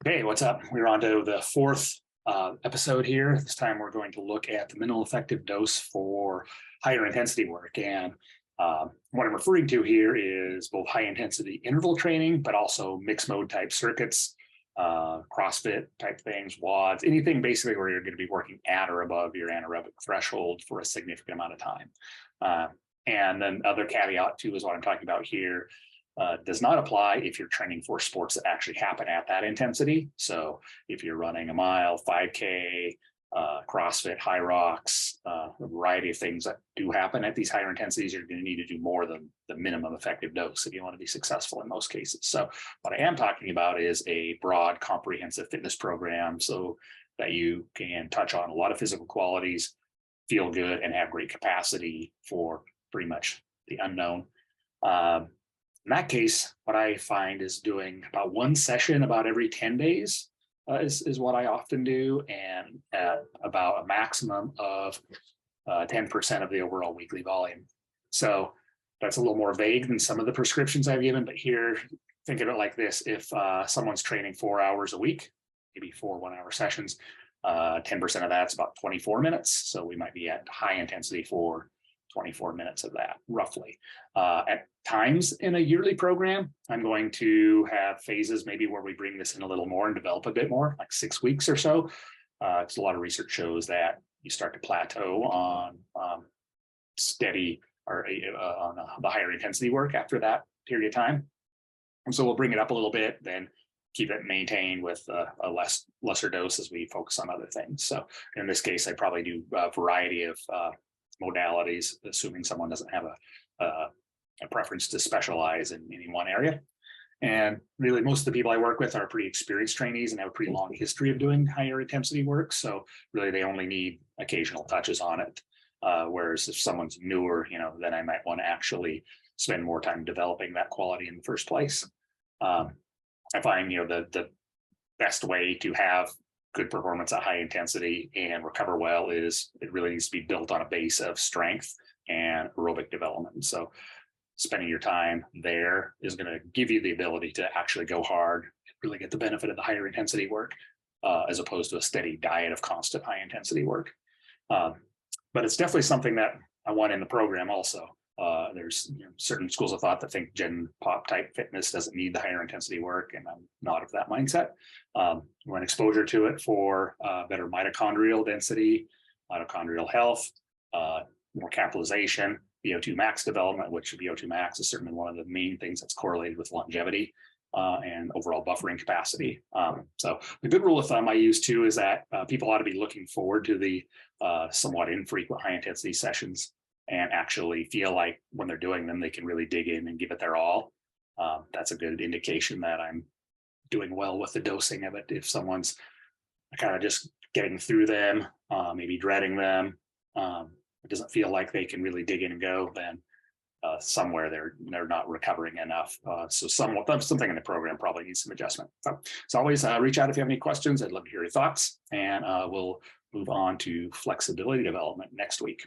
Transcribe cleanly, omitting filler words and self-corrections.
Okay, what's up? We're on to the fourth episode here. This time we're going to look at the minimal effective dose for higher intensity work. And what I'm referring to here is both high intensity interval training, but also mixed mode type circuits, CrossFit type things, WODs, anything basically where you're going to be working at or above your anaerobic threshold for a significant amount of time. And then other caveat too is what I'm talking about here. Does not apply if you're training for sports that actually happen at that intensity. So if you're running a mile, 5K, CrossFit, high rocks, a variety of things that do happen at these higher intensities, you're going to need to do more than the minimum effective dose if you want to be successful in most cases. So what I am talking about is a broad, comprehensive fitness program so that you can touch on a lot of physical qualities, feel good, and have great capacity for pretty much the unknown. In that case, what I find is doing about one session about every 10 days is what I often do, and at about a maximum of 10% of the overall weekly volume. So that's a little more vague than some of the prescriptions I've given, but here, think of it like this. If someone's training 4 hours a week, maybe 4 1-hour sessions, 10% of that's about 24 minutes. So we might be at high intensity for 24 minutes of that, roughly. At times in a yearly program, I'm going to have phases maybe where we bring this in a little more and develop a bit more, like 6 weeks or so. Because a lot of research shows that you start to plateau on steady or on the higher intensity work after that period of time. And so we'll bring it up a little bit, then keep it maintained with a lesser dose as we focus on other things. So in this case, I probably do a variety of modalities, assuming someone doesn't have a preference to specialize in any one area. And really, most of the people I work with are pretty experienced trainees and have a pretty long history of doing higher intensity work. So really, they only need occasional touches on it. Whereas if someone's newer, then I might want to actually spend more time developing that quality in the first place. I find, the best way to have good performance at high intensity and recover well is it really needs to be built on a base of strength and aerobic development. So spending your time there is going to give you the ability to actually go hard, really get the benefit of the higher intensity work, as opposed to a steady diet of constant high intensity work. But it's definitely something that I want in the program also. There's certain schools of thought that think gen pop type fitness doesn't need the higher intensity work, and I'm not of that mindset. When exposure to it for better mitochondrial density, mitochondrial health, more capitalization, VO2 max development, which VO2 max is certainly one of the main things that's correlated with longevity and overall buffering capacity. So the good rule of thumb I use too is that people ought to be looking forward to the somewhat infrequent high intensity sessions and actually feel like when they're doing them, they can really dig in and give it their all. That's a good indication that I'm doing well with the dosing of it. If someone's kind of just getting through them, maybe dreading them, it doesn't feel like they can really dig in and go, then somewhere they're not recovering enough. So something in the program probably needs some adjustment. So always reach out if you have any questions. I'd love to hear your thoughts, and we'll move on to flexibility development next week.